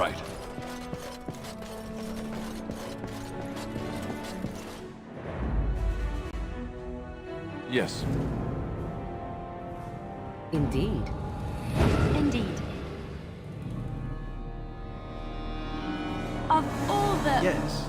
Right. Yes. Indeed. Indeed. Of all the... Yes.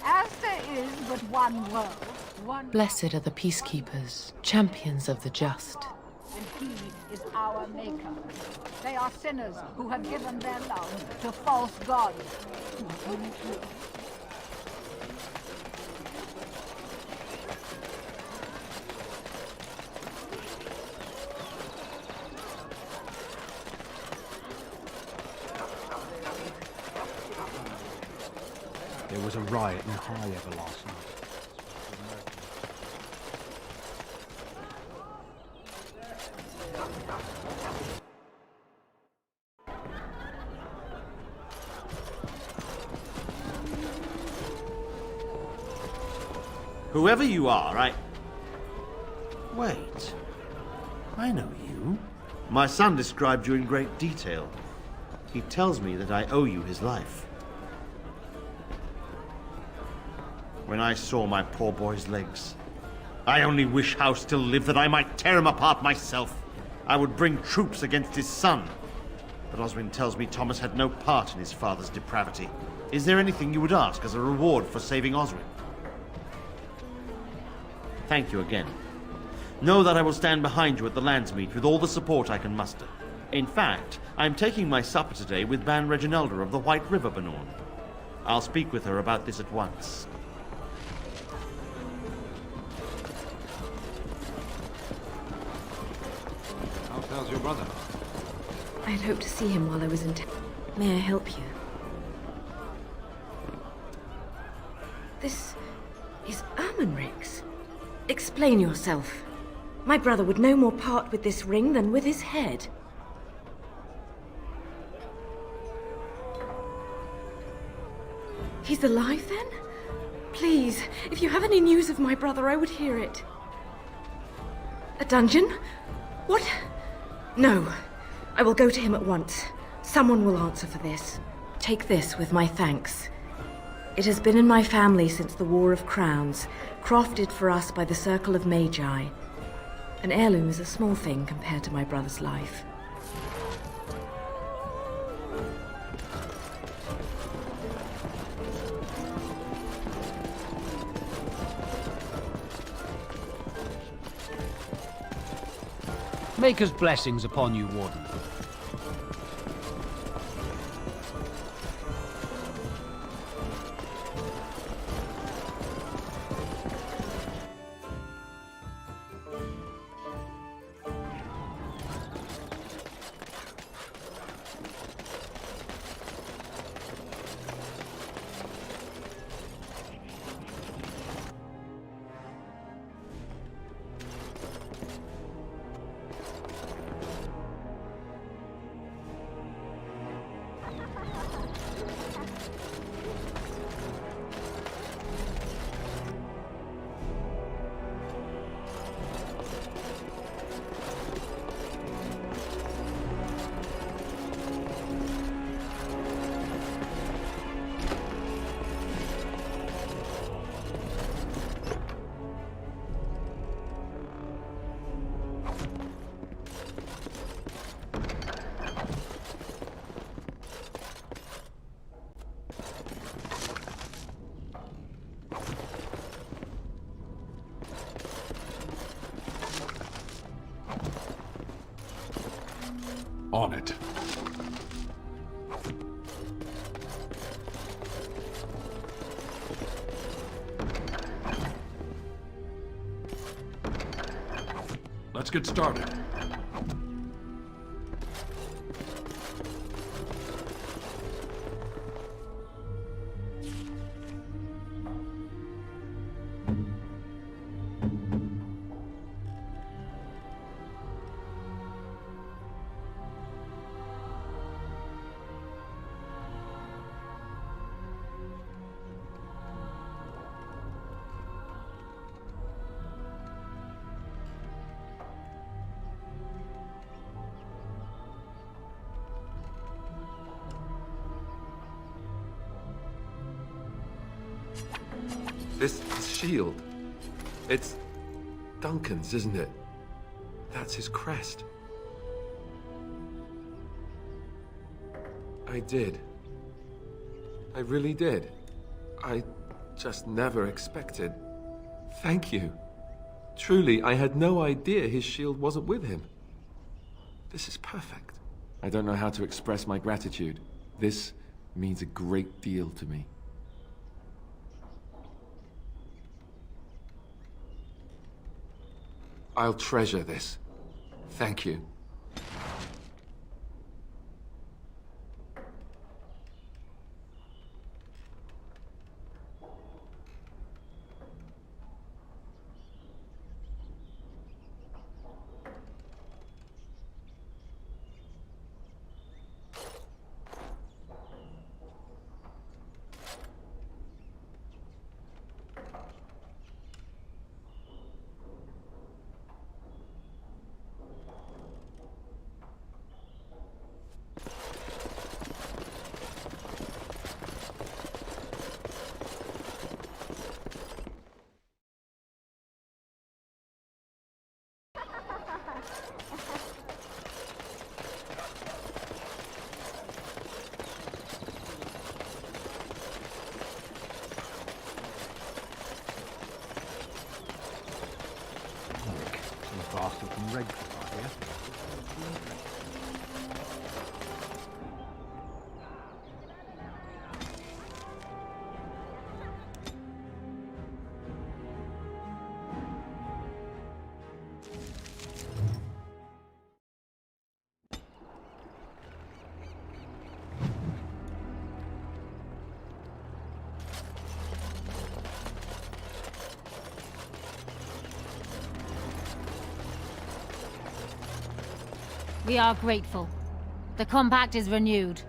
As there is but one world, one... Blessed are the peacekeepers, champions of the just. And he is our maker. They are sinners who have given their love to false gods. There was a riot in Highever last night. Whoever you are, Wait. I know you. My son described you in great detail. He tells me that I owe you his life. When I saw my poor boy's legs, I only wish House still lived that I might tear him apart myself. I would bring troops against his son. But Oswin tells me Thomas had no part in his father's depravity. Is there anything you would ask as a reward for saving Oswin? Thank you again. Know that I will stand behind you at the Landsmeet with all the support I can muster. In fact, I am taking my supper today with Ban Reginalda of the White River Banorn. I'll speak with her about this at once. How's your brother? I had hoped to see him while I was in town. May I help you? This is Ermenric's. Explain yourself. My brother would no more part with this ring than with his head. He's alive then? Please, if you have any news of my brother, I would hear it. A dungeon? What? No. I will go to him at once. Someone will answer for this. Take this with my thanks. It has been in my family since the War of Crowns, crafted for us by the Circle of Magi. An heirloom is a small thing compared to my brother's life. Maker's blessings upon you, Warden. On it. Let's get started. This shield, it's Duncan's, isn't it? That's his crest. I did. I really did. I just never expected. Thank you. Truly, I had no idea his shield wasn't with him. This is perfect. I don't know how to express my gratitude. This means a great deal to me. I'll treasure this. Thank you. Some bastard from Redcliffe, here. We are grateful. The compact is renewed.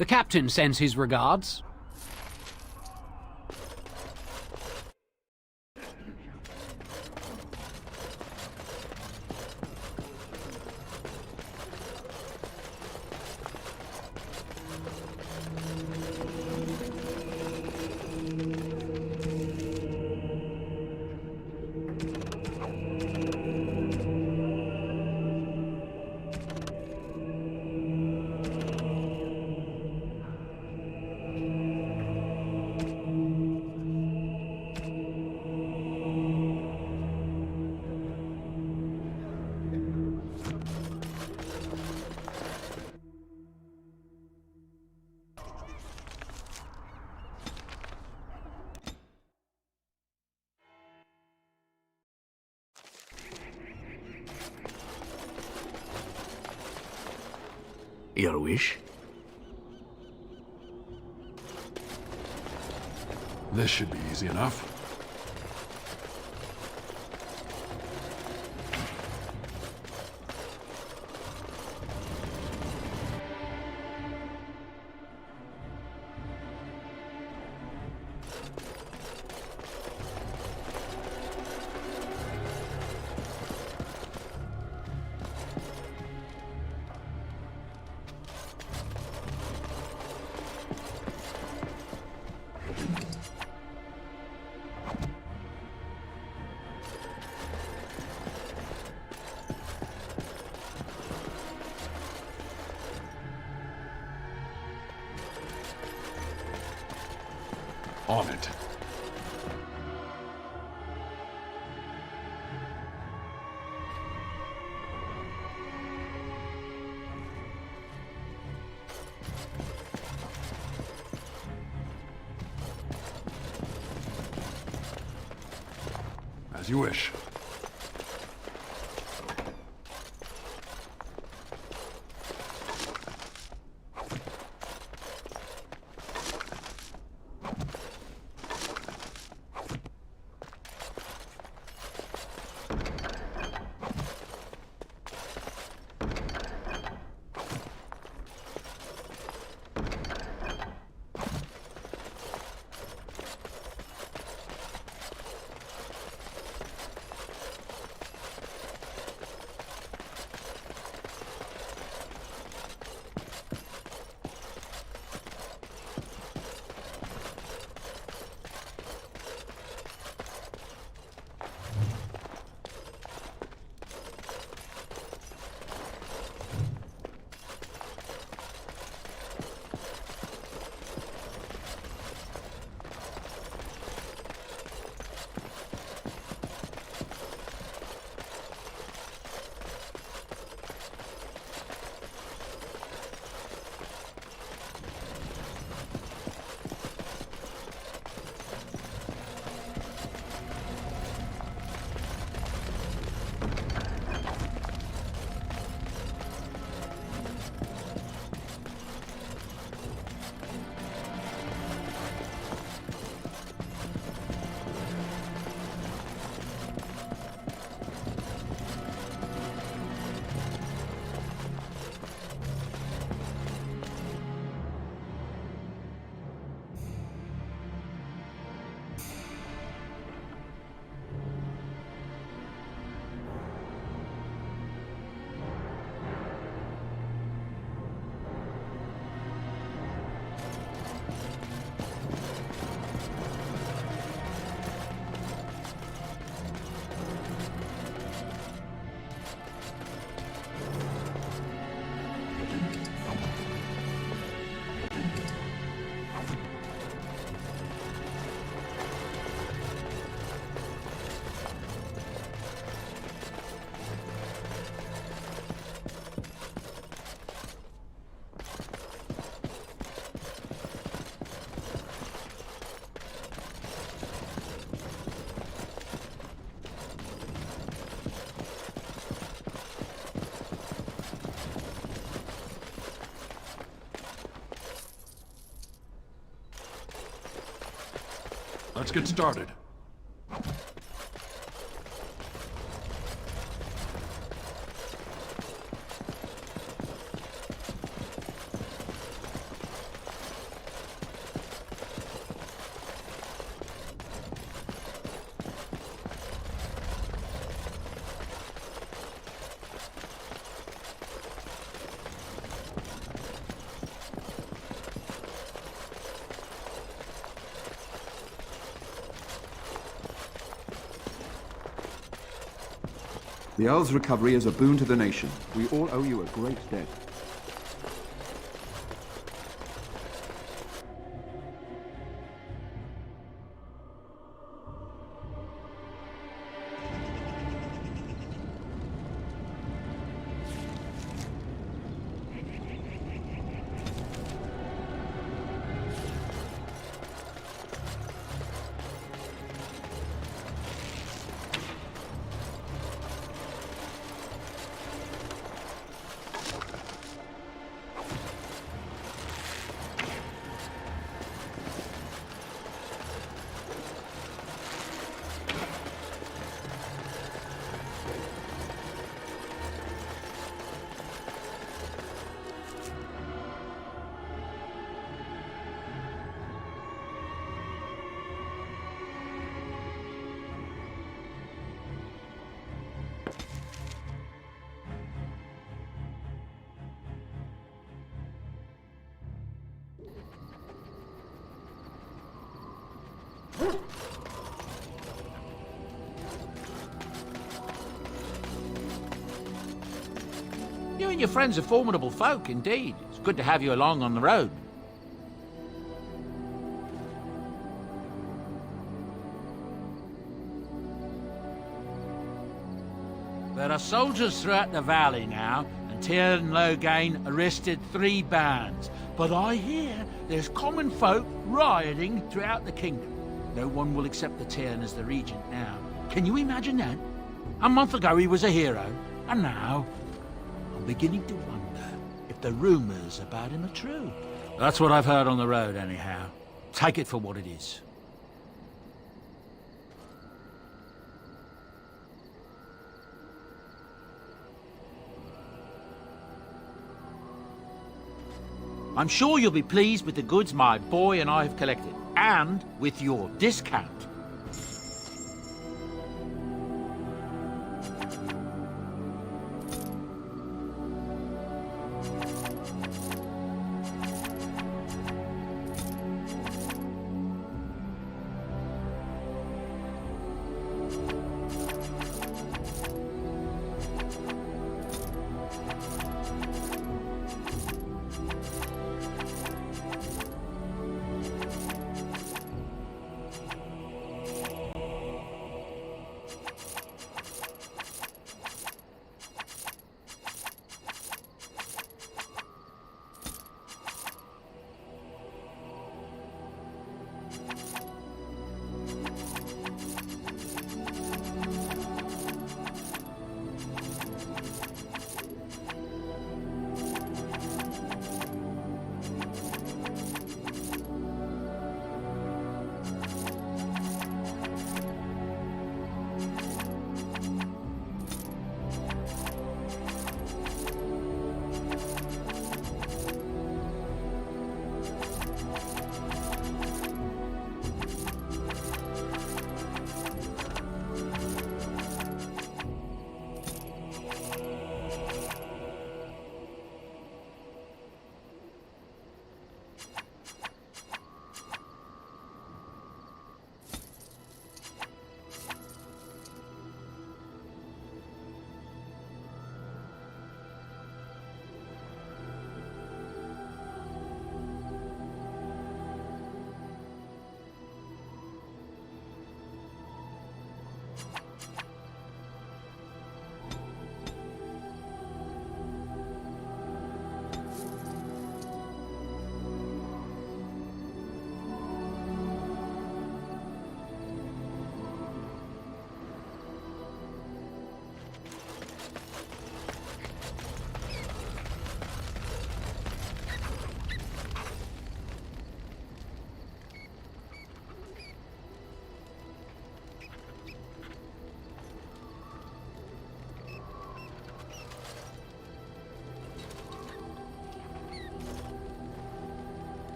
The captain sends his regards. Your wish? This should be easy enough. On it. As you wish. Let's get started. The Earl's recovery is a boon to the nation. We all owe you a great debt. You and your friends are formidable folk, indeed. It's good to have you along on the road. There are soldiers throughout the valley now, and Tiernan Loghain arrested 3 bands. But I hear there's common folk rioting throughout the kingdom. No one will accept the Tiernan as the regent now. Can you imagine that? A month ago he was a hero, and now I'm beginning to wonder if the rumours about him are true. That's what I've heard on the road, anyhow. Take it for what it is. I'm sure you'll be pleased with the goods my boy and I have collected, and with your discount.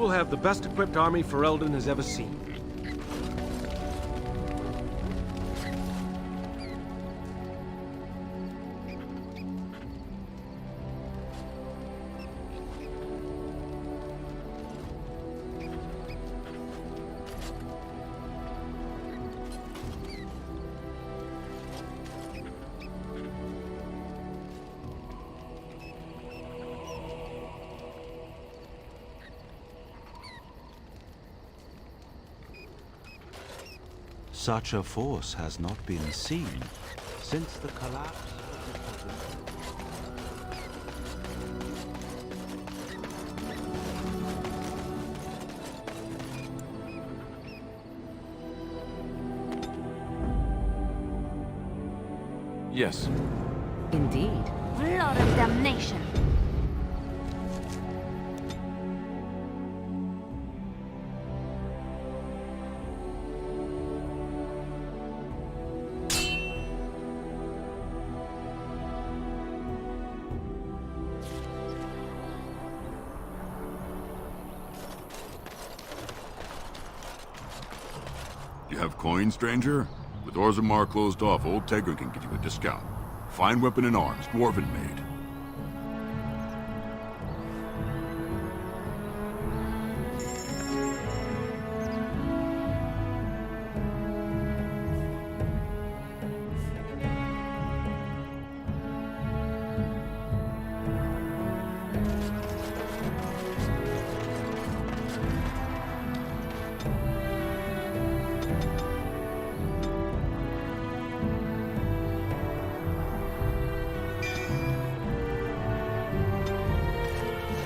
will have the best equipped army Ferelden has ever seen. Such a force has not been seen since the collapse of the Yes. Indeed. Blood of damnation. You have coin, stranger? With Orzammar closed off, Old Tegra can give you a discount. Fine weapon and arms, dwarven made.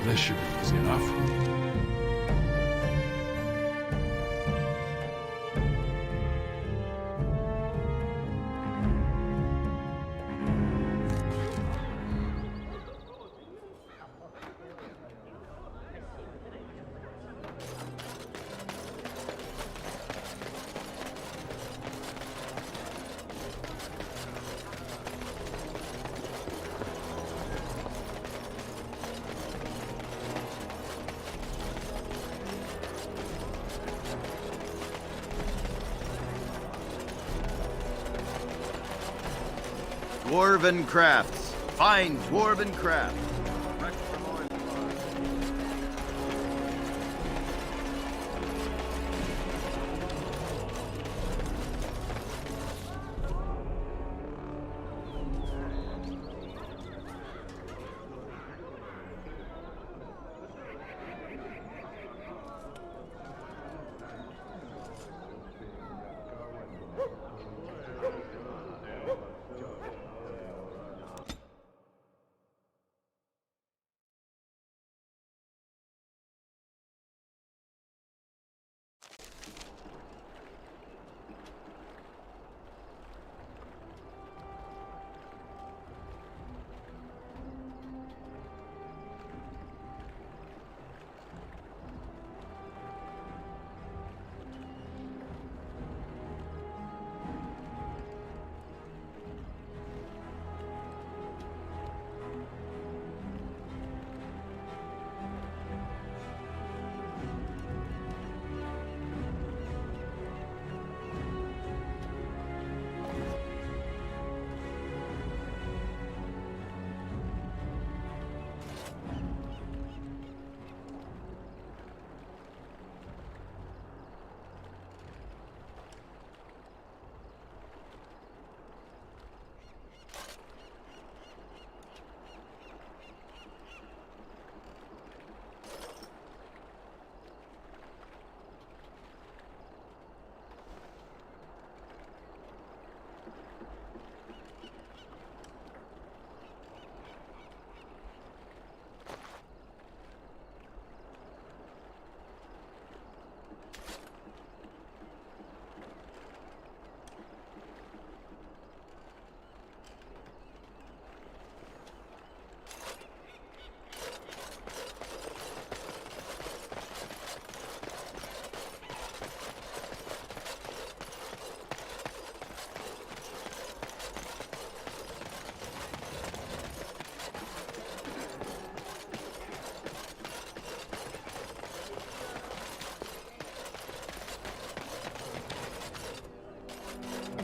This should be easy enough. Dwarven crafts. Fine dwarven craft.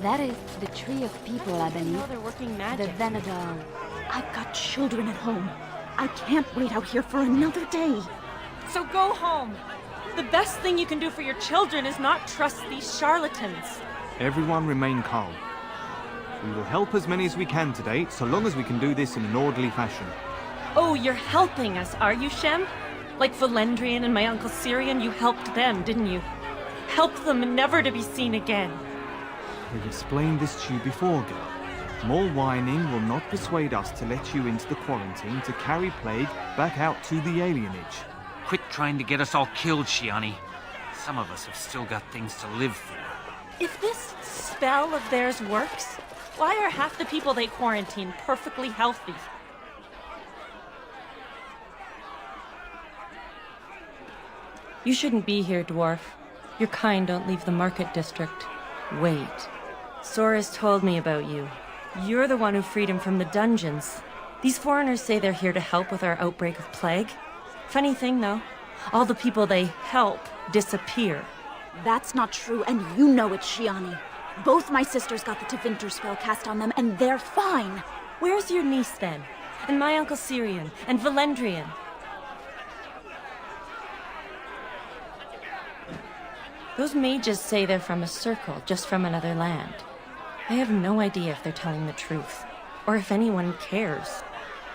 That is the Tree of People, I believe. they're working The magic. Venadal. I've got children at home. I can't wait out here for another day. So go home. The best thing you can do for your children is not trust these charlatans. Everyone remain calm. We will help as many as we can today, so long as we can do this in an orderly fashion. Oh, you're helping us, are you, Shem? Like Valendrian and my Uncle Syrian, you helped them, didn't you? Helped them never to be seen again. We've explained this to you before, girl. More whining will not persuade us to let you into the quarantine to carry plague back out to the alienage. Quit trying to get us all killed, Shiani. Some of us have still got things to live for. If this spell of theirs works, why are half the people they quarantine perfectly healthy? You shouldn't be here, dwarf. Your kind don't leave the market district. Wait. Sora's told me about you. You're the one who freed him from the dungeons. These foreigners say they're here to help with our outbreak of plague. Funny thing, though. All the people they help disappear. That's not true, and you know it, Shiani. Both my sisters got the Tevinter spell cast on them, and they're fine. Where's your niece, then? And my Uncle Syrian? And Valendrian? Those mages say they're from a circle, just from another land. I have no idea if they're telling the truth, or if anyone cares.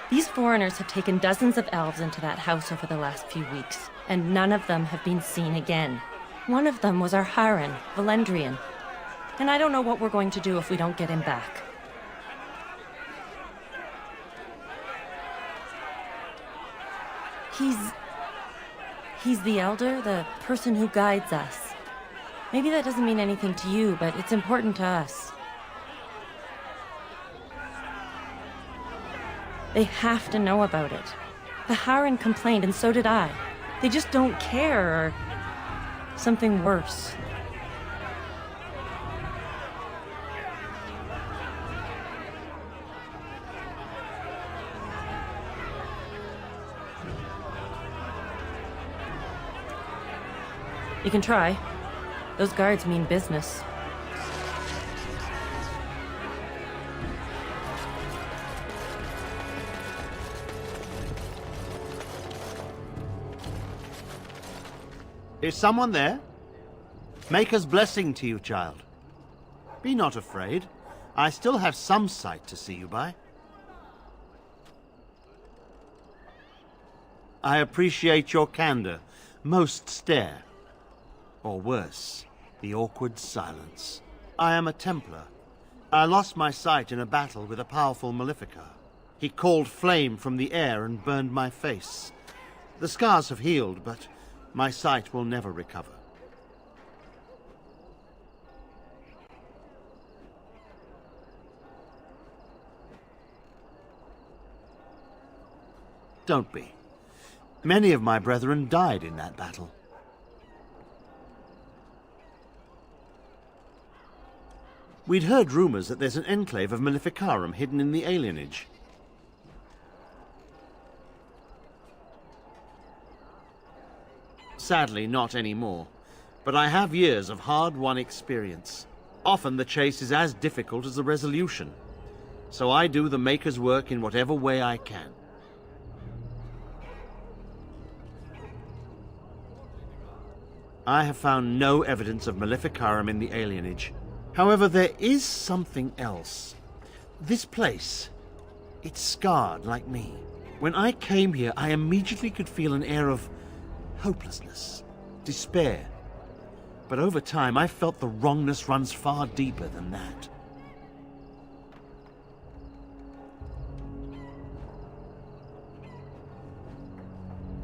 These foreigners have taken dozens of elves into that house over the last few weeks, and none of them have been seen again. One of them was our Haran, Valendrian. And I don't know what we're going to do if we don't get him back. He's the elder, the person who guides us. Maybe that doesn't mean anything to you, but it's important to us. They have to know about it. The Haran complained, and so did I. They just don't care, or something worse. You can try. Those guards mean business. Is someone there? Maker's blessing to you, child. Be not afraid. I still have some sight to see you by. I appreciate your candor. Most stare. Or worse, the awkward silence. I am a Templar. I lost my sight in a battle with a powerful Maleficar. He called flame from the air and burned my face. The scars have healed, but my sight will never recover. Don't be. Many of my brethren died in that battle. We'd heard rumors that there's an enclave of Maleficarum hidden in the alienage. Sadly, not anymore. But I have years of hard-won experience. Often the chase is as difficult as the resolution. So I do the Maker's work in whatever way I can. I have found no evidence of Maleficarum in the alienage. However, there is something else. This place, it's scarred like me. When I came here, I immediately could feel an air of hopelessness, despair. But over time, I felt the wrongness runs far deeper than that.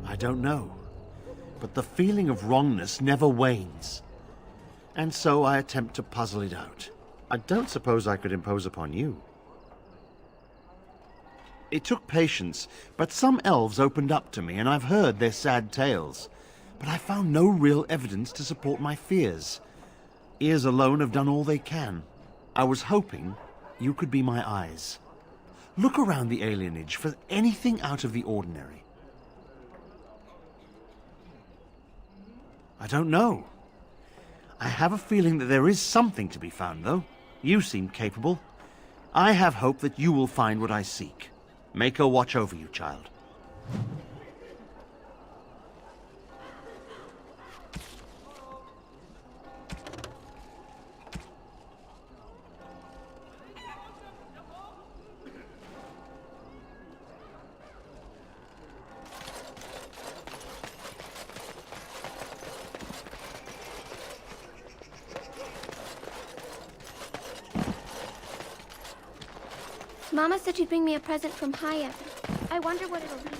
I don't know, but the feeling of wrongness never wanes. And so I attempt to puzzle it out. I don't suppose I could impose upon you. It took patience, but some elves opened up to me, and I've heard their sad tales. But I found no real evidence to support my fears. Ears alone have done all they can. I was hoping you could be my eyes. Look around the alienage for anything out of the ordinary. I don't know. I have a feeling that there is something to be found, though. You seem capable. I have hope that you will find what I seek. Mako watch over you, child. Mama said she'd bring me a present from Haya. I wonder what it'll be.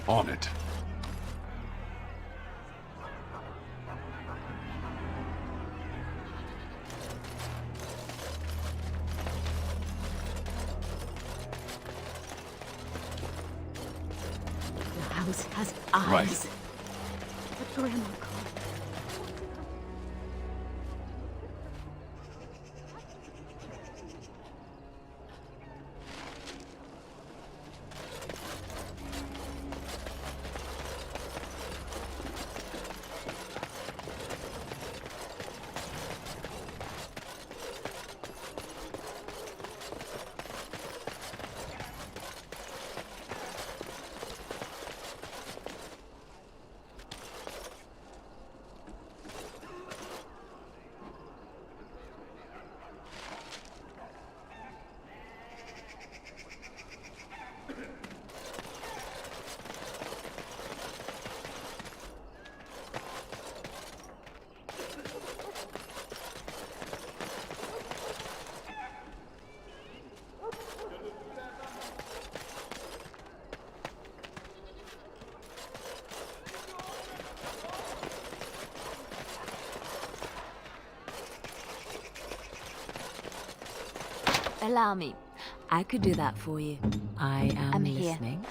On it. The house has eyes. Right. But Grandma called. Allow me. I could do that for you. I am I'm here. listening.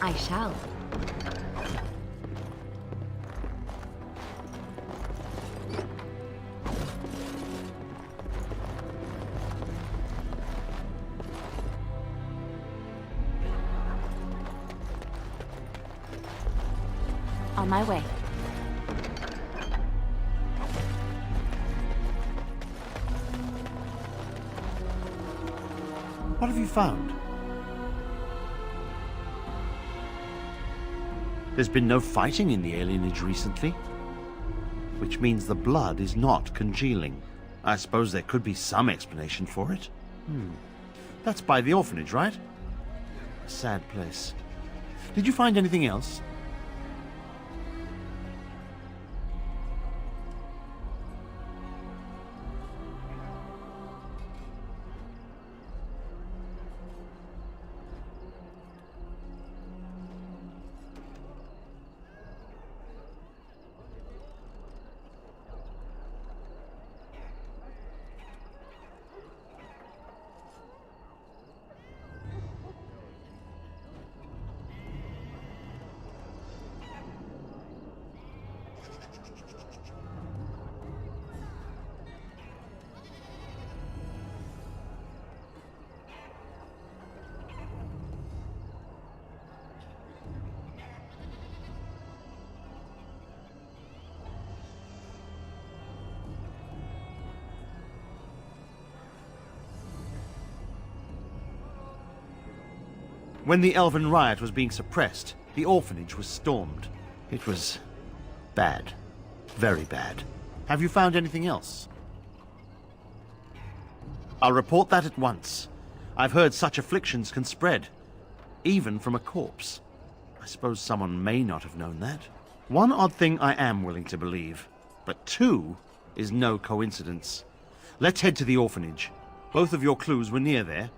I shall. On my way. What have you found? There's been no fighting in the alienage recently, which means the blood is not congealing. I suppose there could be some explanation for it. That's by the orphanage, right? A sad place. Did you find anything else? When the Elven riot was being suppressed, the orphanage was stormed. It was bad. Very bad. Have you found anything else? I'll report that at once. I've heard such afflictions can spread, even from a corpse. I suppose someone may not have known that. One odd thing I am willing to believe, but two is no coincidence. Let's head to the orphanage. Both of your clues were near there.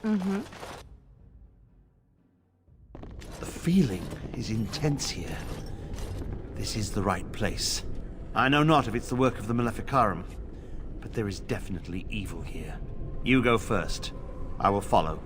Mm-hmm. The feeling is intense here. This is the right place. I know not if it's the work of the Maleficarum, but there is definitely evil here. You go first. I will follow.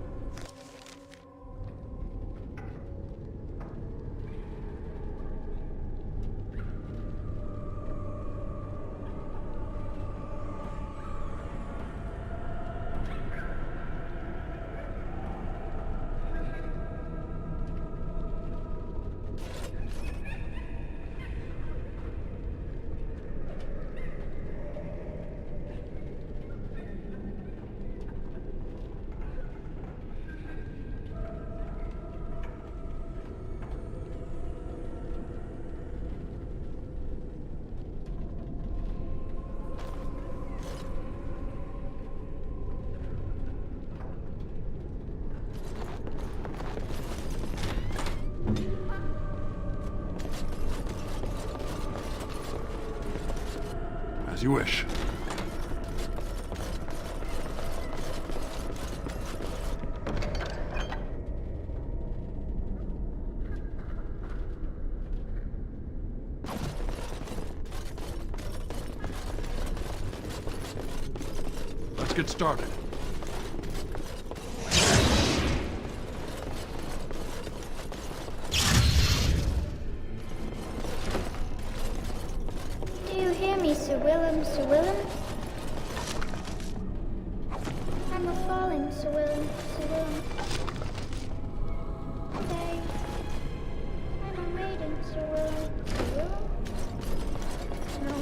As you wish. Let's get started. Do you hear me, Sir Willem, Sir Willem? I'm a-falling, Sir Willem, Sir Willem. Say, I'm a maiden, Sir Willem, Sir Willem? No.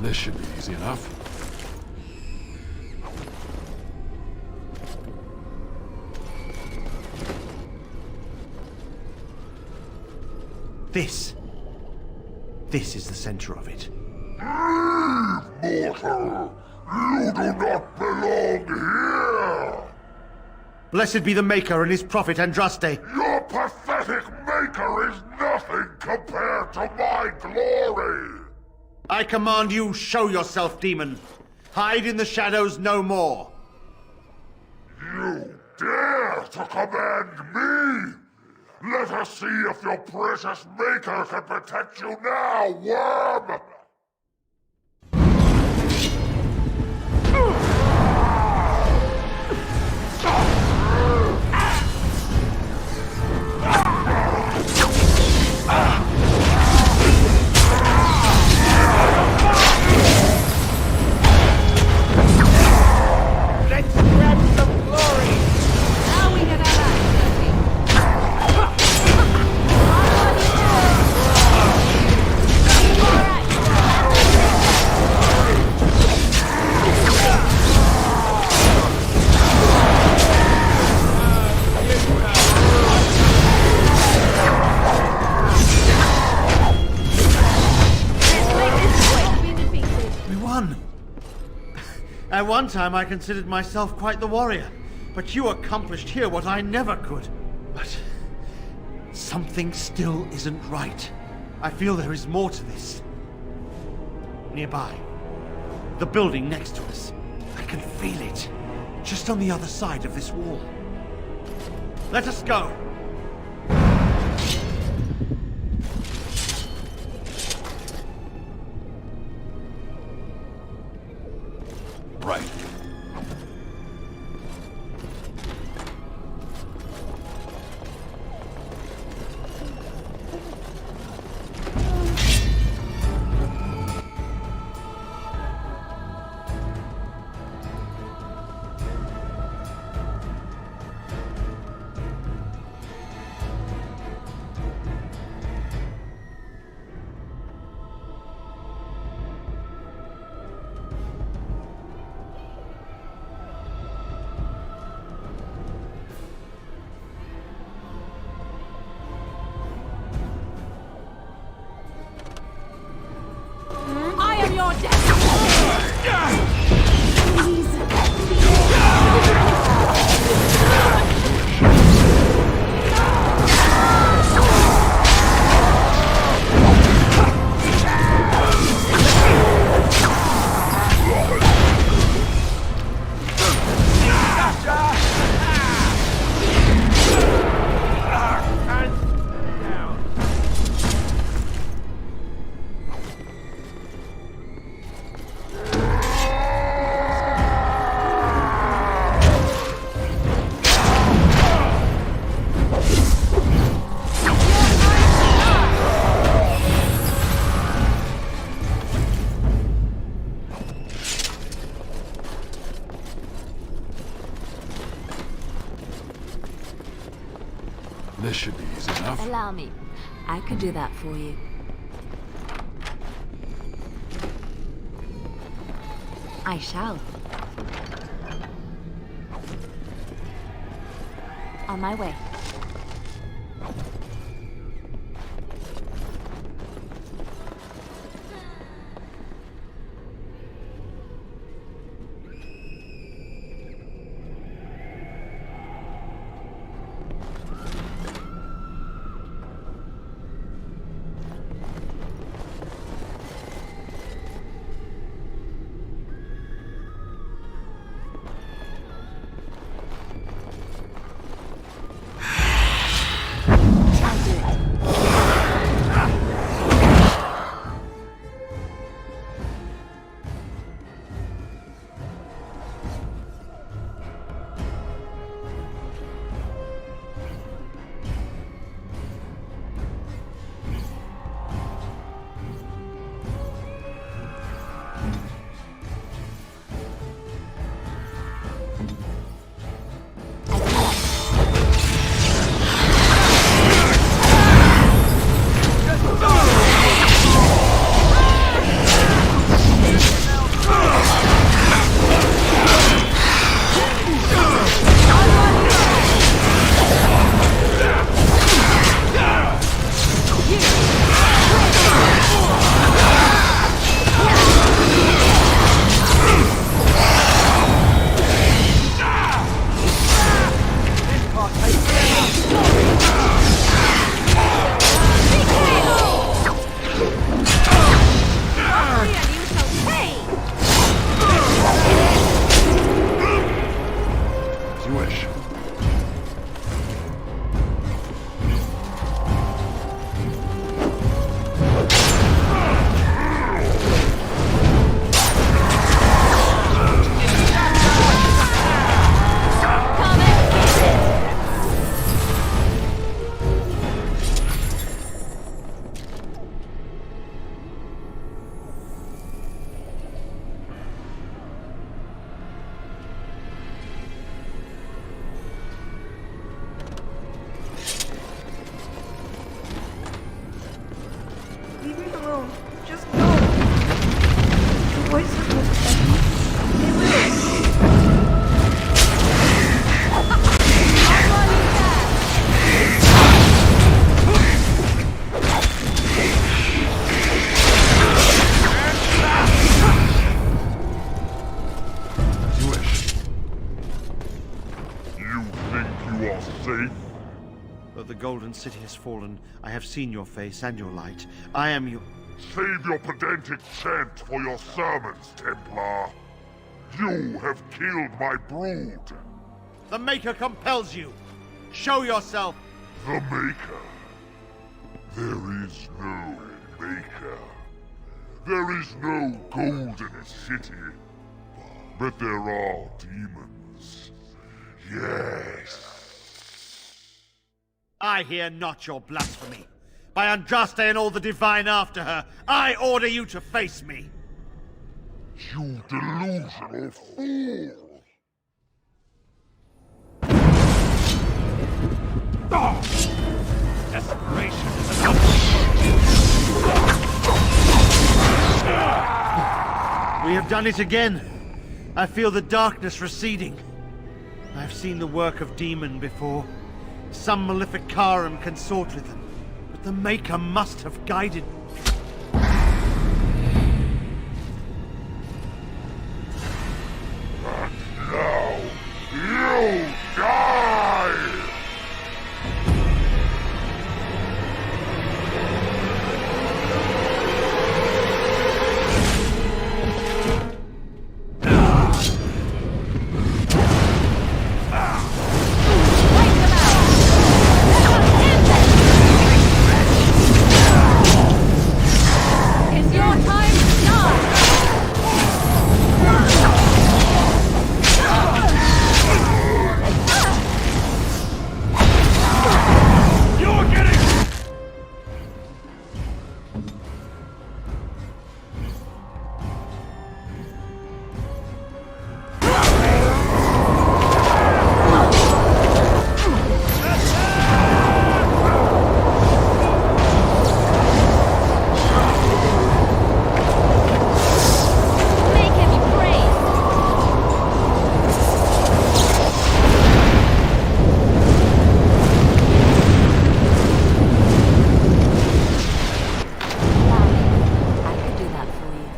This should be easy enough. This is the center of it. Mortal! You do not belong here! Blessed be the Maker and his prophet Andraste. Your pathetic Maker is nothing compared to my glory! I command you, show yourself, demon. Hide in the shadows no more. You dare to command me? Let us see if your precious Maker can protect you now, worm! At one time I considered myself quite the warrior, but you accomplished here what I never could. But something still isn't right. I feel there is more to this. Nearby, the building next to us. I can feel it, just on the other side of this wall. Let us go! Right. I am your destiny! This should be easy enough. Allow me. I could do that for you. I shall. On my way. safe? Though the Golden City has fallen, I have seen your face and your light. I am your... Save your pedantic chant for your sermons, Templar. You have killed my brood. The Maker compels you. Show yourself. The Maker? There is no Maker. There is no Golden City. But there are demons. Yes. I hear not your blasphemy. By Andraste and all the divine after her, I order you to face me. You delusional fool! Desperation is We have done it again. I feel the darkness receding. I've seen the work of demon before. Some Maleficarum consort with them, but the Maker must have guided me. Now, you die! It's your time to die! Make him be praised! I could do that for you.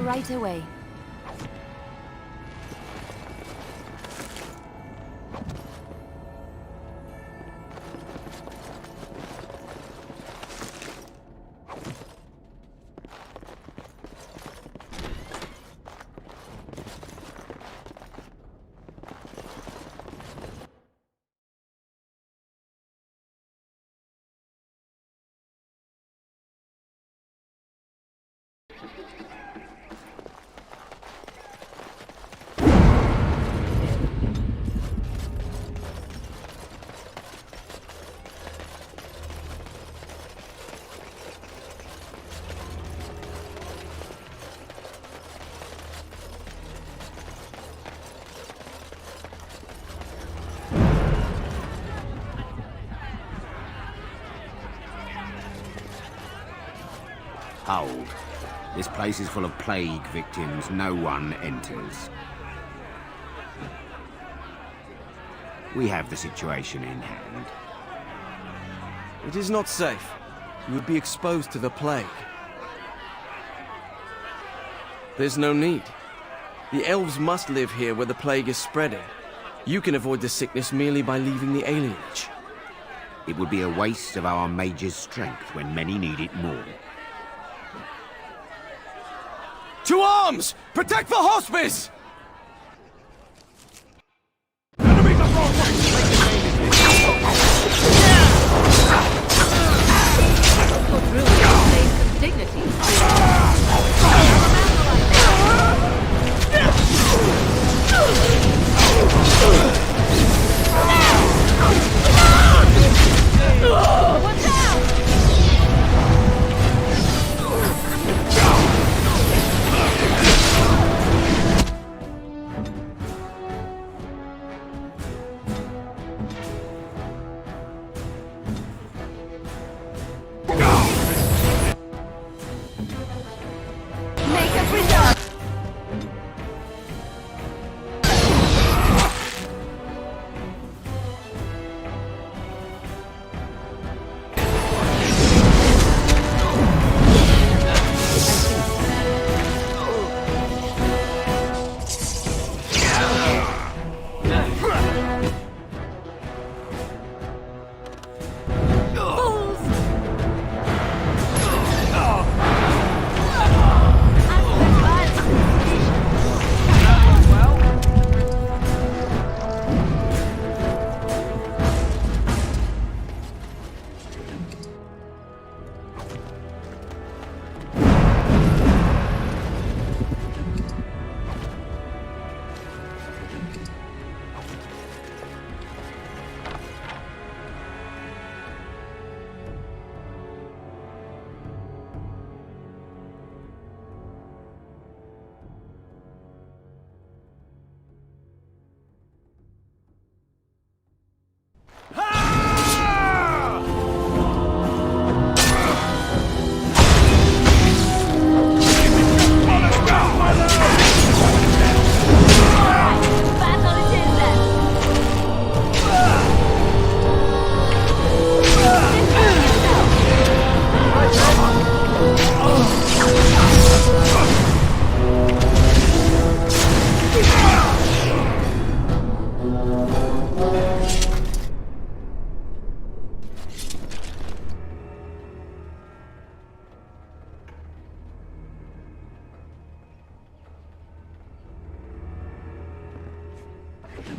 Right away. Hold. This place is full of plague victims. No one enters. We have the situation in hand. It is not safe. You would be exposed to the plague. There's no need. The elves must live here where the plague is spreading. You can avoid the sickness merely by leaving the alienage. It would be a waste of our mage's strength when many need it more. To arms! Protect the hospice! Could ruin your place and dignity. Watch out!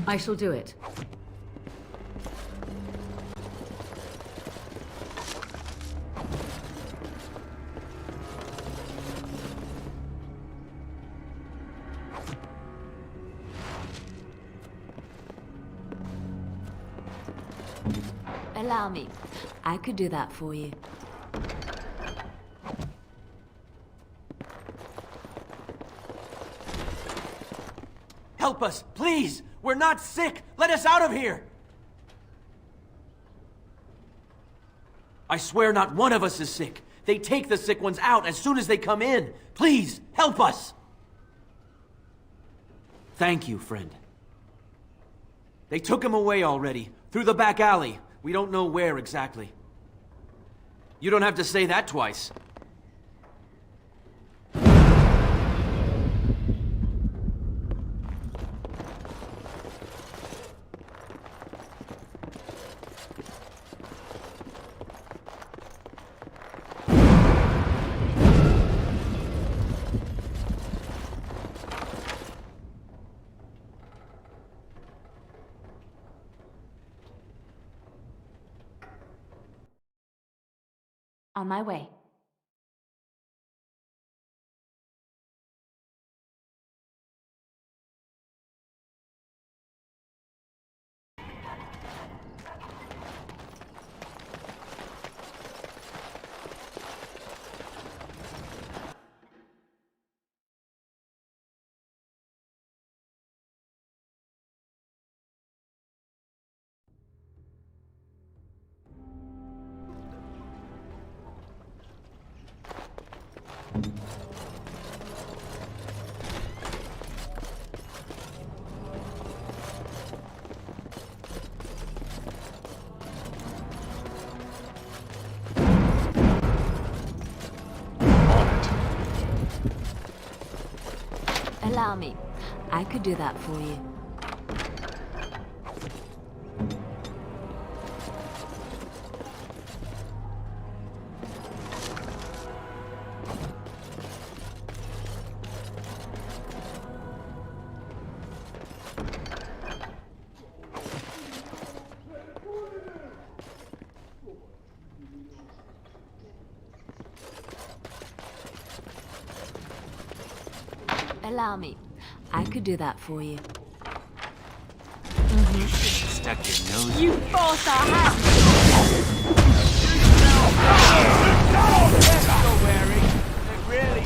I shall do it. Allow me. I could do that for you. Help us, please! We're not sick! Let us out of here! I swear not one of us is sick. They take the sick ones out as soon as they come in. Please, help us! Thank you, friend. They took him away already, through the back alley. We don't know where exactly. You don't have to say that twice. On my way. Allow me. I could do that for you. Allow me. I could do that for you. You should have stuck your nose. You forced our hand! So wary. They really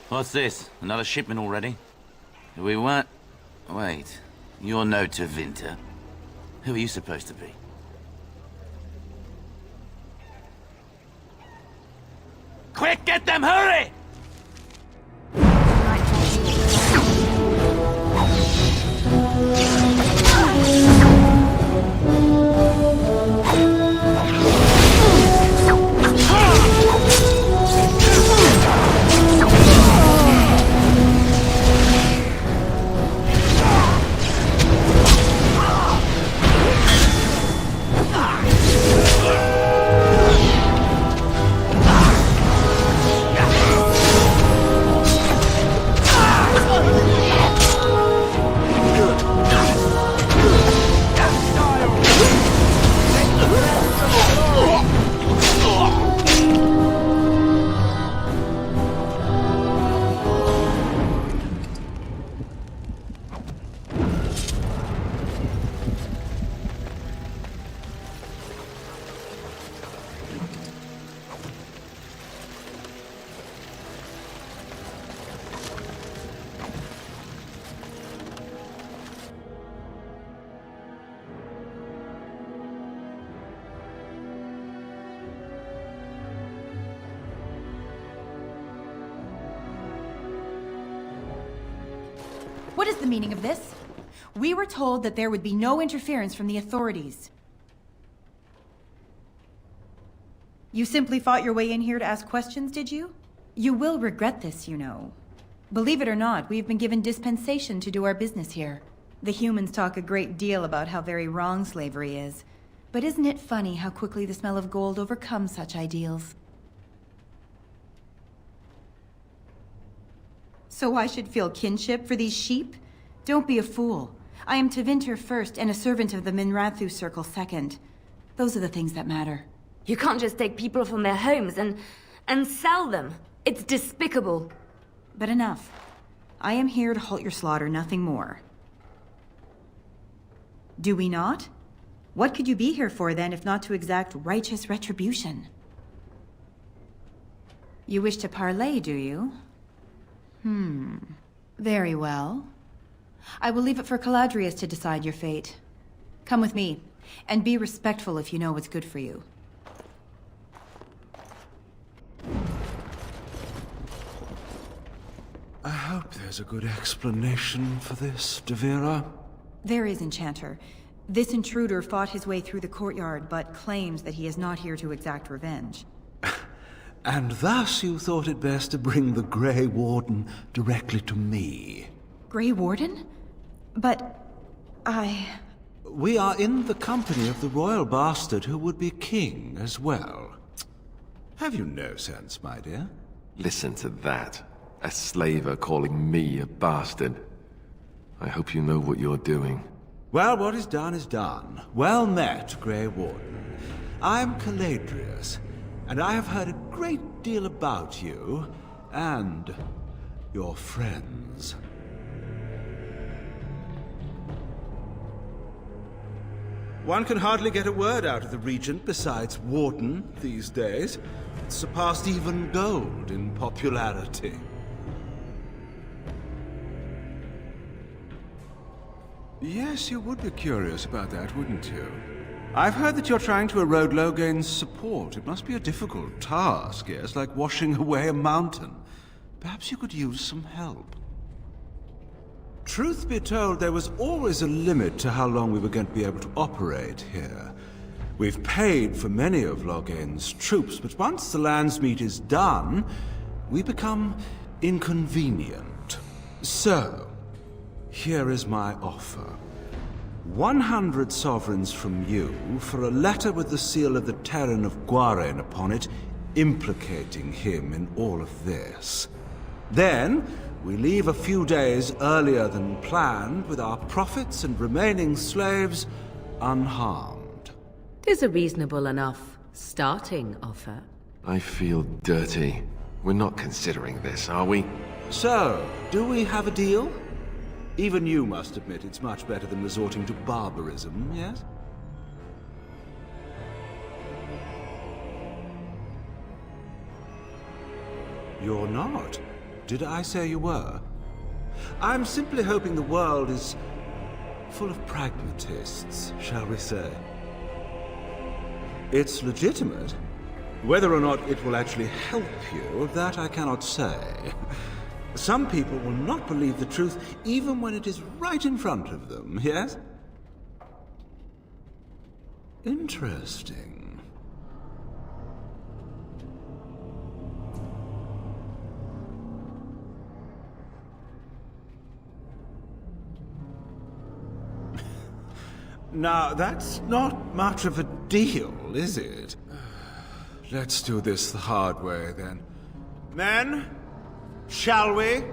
What's this? Another shipment already? We weren't... Wait. You're no Tevinter. Who are you supposed to be? Quick, get them, hurry! What is the meaning of this? We were told that there would be no interference from the authorities. You simply fought your way in here to ask questions, did you? You will regret this, you know. Believe it or not, we've been given dispensation to do our business here. The humans talk a great deal about how very wrong slavery is. But isn't it funny how quickly the smell of gold overcomes such ideals? So I should feel kinship for these sheep? Don't be a fool. I am Tevinter first and a servant of the Minrathu Circle second. Those are the things that matter. You can't just take people from their homes and sell them. It's despicable. But enough. I am here to halt your slaughter, nothing more. Do we not? What could you be here for then, if not to exact righteous retribution? You wish to parley, do you? Very well. I will leave it for Caladrius to decide your fate. Come with me, and be respectful if you know what's good for you. I hope there's a good explanation for this, Devira. There is, Enchanter. This intruder fought his way through the courtyard, but claims that he is not here to exact revenge. And thus you thought it best to bring the Grey Warden directly to me. Grey Warden? But... We are in the company of the royal bastard who would be king as well. Have you no sense, my dear? Listen to that. A slaver calling me a bastard. I hope you know what you're doing. Well, what is done is done. Well met, Grey Warden. I'm Caladrius, and I have heard a great deal about you and your friends. One can hardly get a word out of the Regent besides Warden these days. It's surpassed even gold in popularity. Yes, you would be curious about that, wouldn't you? I've heard that you're trying to erode Logain's support. It must be a difficult task, yes, like washing away a mountain. Perhaps you could use some help. Truth be told, there was always a limit to how long we were going to be able to operate here. We've paid for many of Logain's troops, but once the Landsmeet is done, we become inconvenient. So, here is my offer. 100 sovereigns from you for a letter with the seal of the Terran of Gwaren upon it, implicating him in all of this. Then, we leave a few days earlier than planned with our profits and remaining slaves unharmed. 'Tis a reasonable enough starting offer. I feel dirty. We're not considering this, are we? So, do we have a deal? Even you must admit it's much better than resorting to barbarism, yes? You're not? Did I say you were? I'm simply hoping the world is full of pragmatists, shall we say. It's legitimate. Whether or not it will actually help you, that I cannot say. Some people will not believe the truth even when it is right in front of them, yes? Interesting. Now, that's not much of a deal, is it? Let's do this the hard way, then. Men, shall we?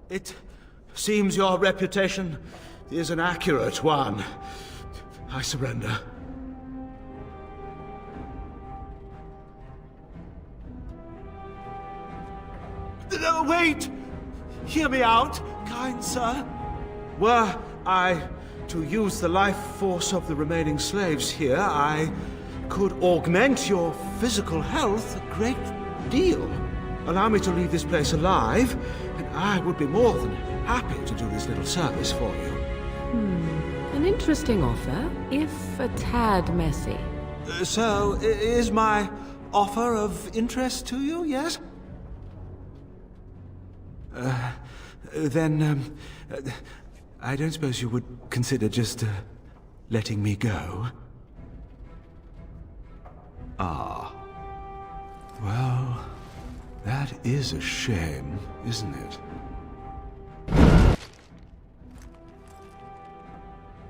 It seems your reputation is an accurate one. I surrender. No, wait! Hear me out, kind sir. Were I to use the life force of the remaining slaves here, I could augment your physical health a great deal. Allow me to leave this place alive, and I would be more than happy to do this little service for you. An interesting offer, if a tad messy. So, is my offer of interest to you, yes? Then, I don't suppose you would consider just letting me go? Ah. Well, that is a shame, isn't it?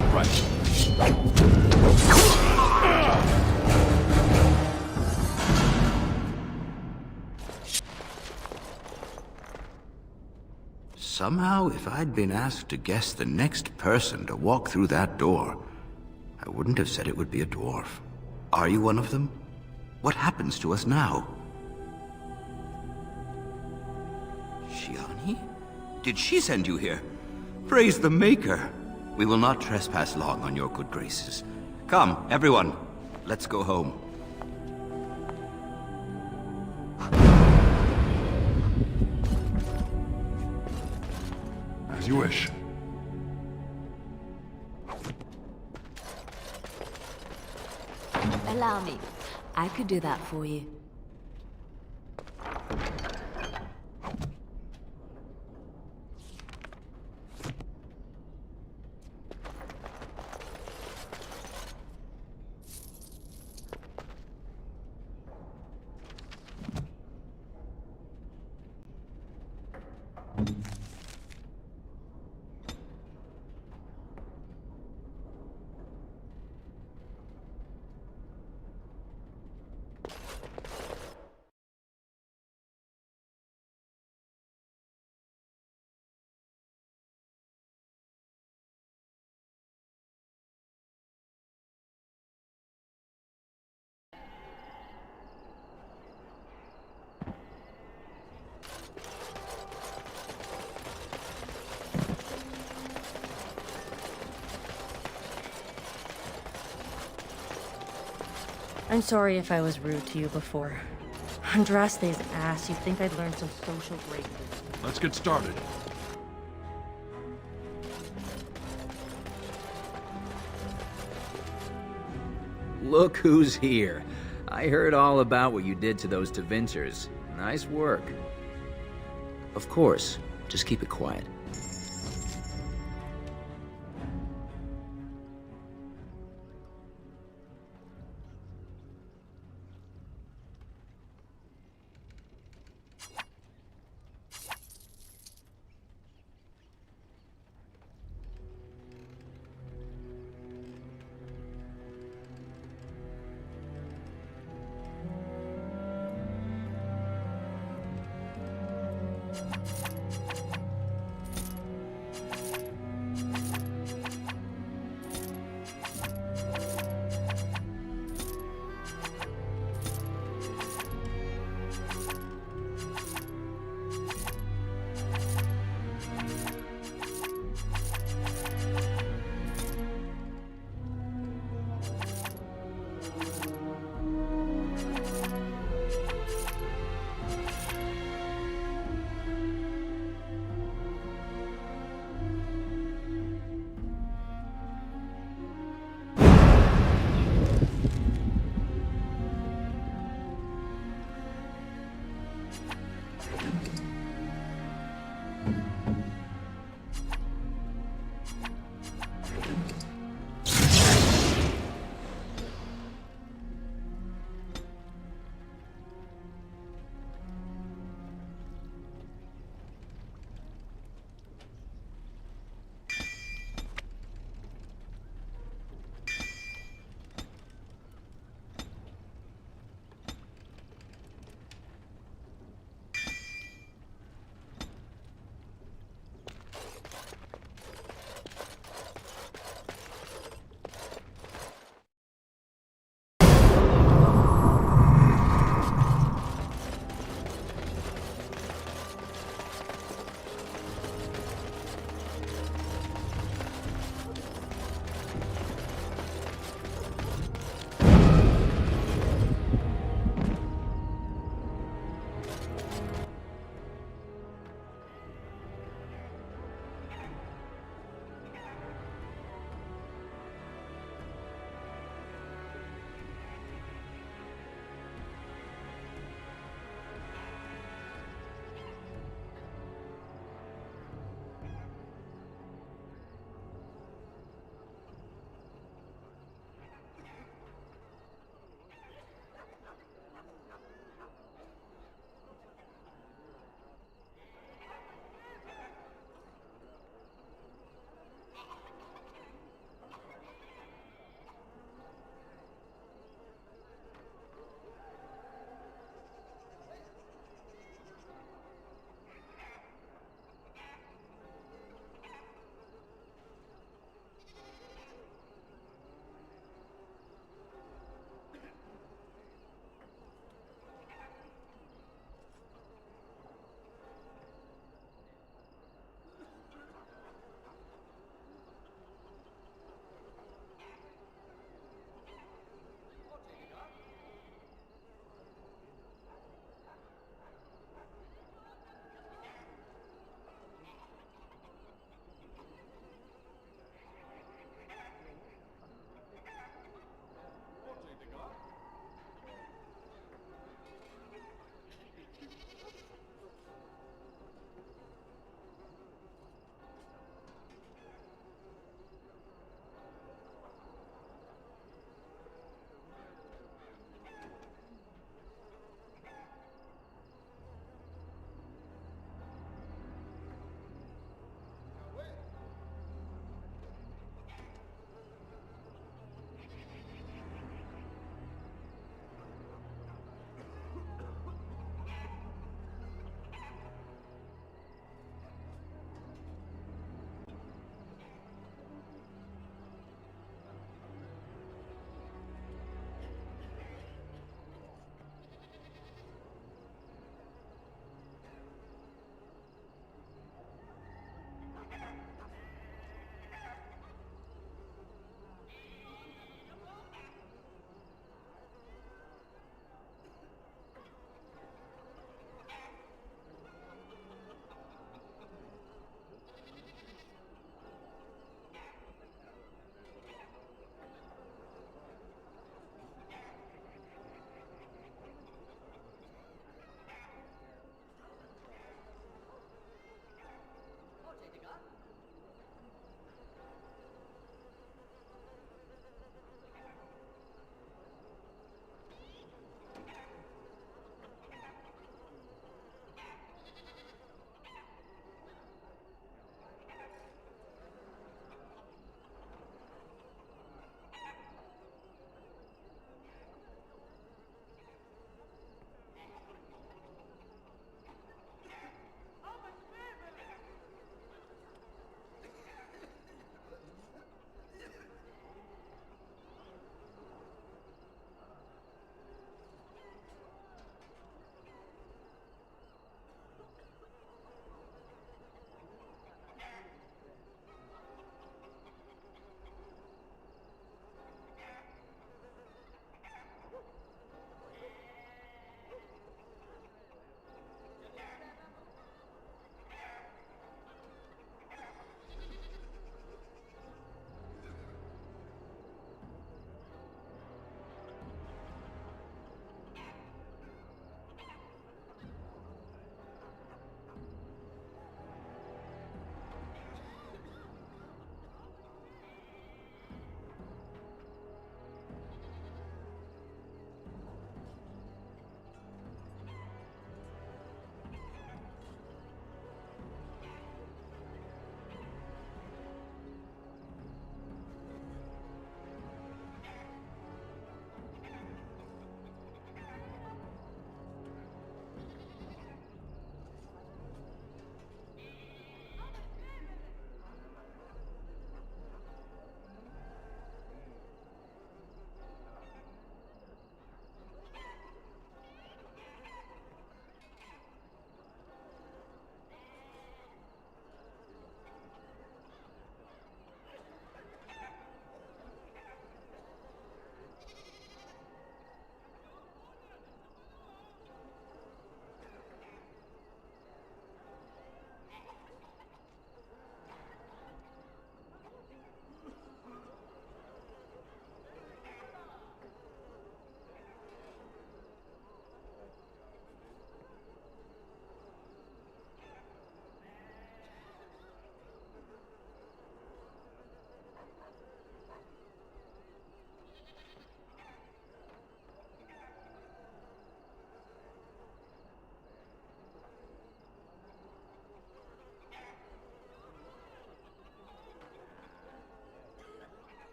Right. Somehow, if I'd been asked to guess the next person to walk through that door, I wouldn't have said it would be a dwarf. Are you one of them? What happens to us now? Shiani? Did she send you here? Praise the Maker! We will not trespass long on your good graces. Come, everyone, let's go home. As you wish. Allow me. I could do that for you. I'm sorry if I was rude to you before. Andraste's ass, you'd think I'd learned some social graces. Let's get started. Look who's here. I heard all about what you did to those Tevinters. Nice work. Of course. Just keep it quiet.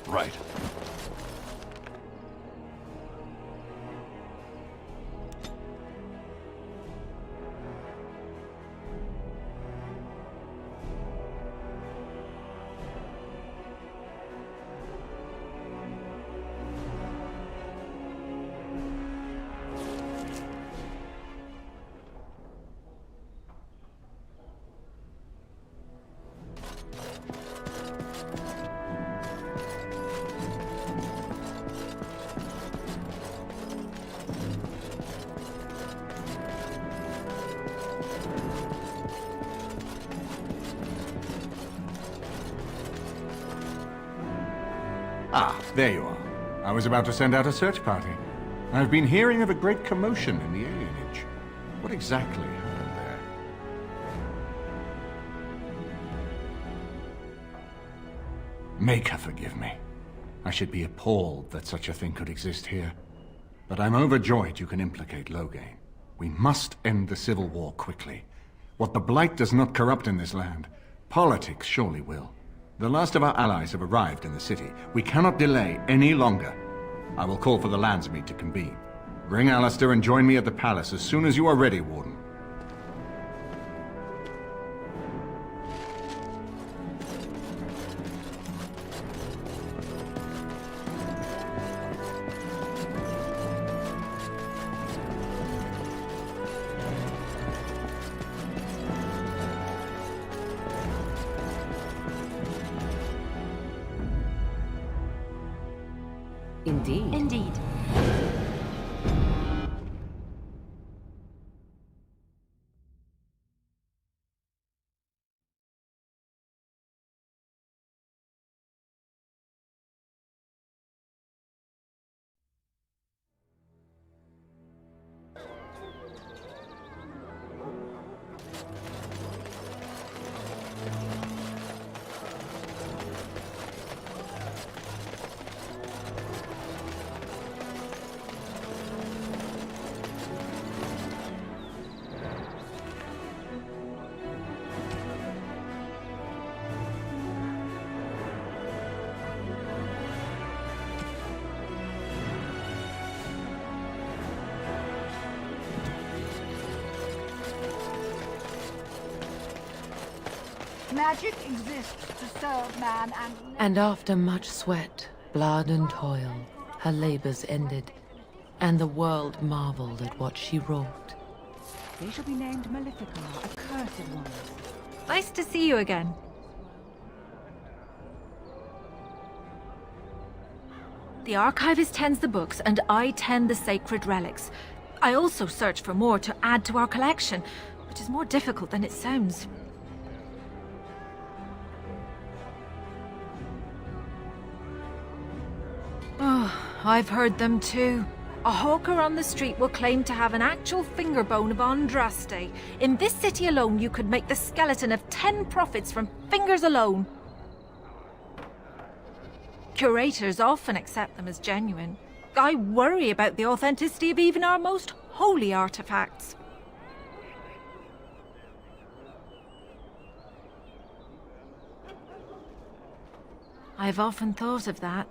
Right. Ah, there you are. I was about to send out a search party. I've been hearing of a great commotion in the alienage. What exactly happened there? Make her forgive me. I should be appalled that such a thing could exist here. But I'm overjoyed you can implicate Loghain. We must end the civil war quickly. What the Blight does not corrupt in this land, politics surely will. The last of our allies have arrived in the city. We cannot delay any longer. I will call for the Landsmeet to convene. Bring Alistair and join me at the palace as soon as you are ready, Warden. Indeed. Indeed. Magic exists to serve man and... And after much sweat, blood and toil, her labors ended, and the world marveled at what she wrought. They shall be named Maleficar, accursed ones. Nice to see you again. The archivist tends the books, and I tend the sacred relics. I also search for more to add to our collection, which is more difficult than it sounds. Oh, I've heard them too. A hawker on the street will claim to have an actual finger bone of Andraste. In this city alone, you could make the skeleton of 10 prophets from fingers alone. Curators often accept them as genuine. I worry about the authenticity of even our most holy artifacts. I've often thought of that.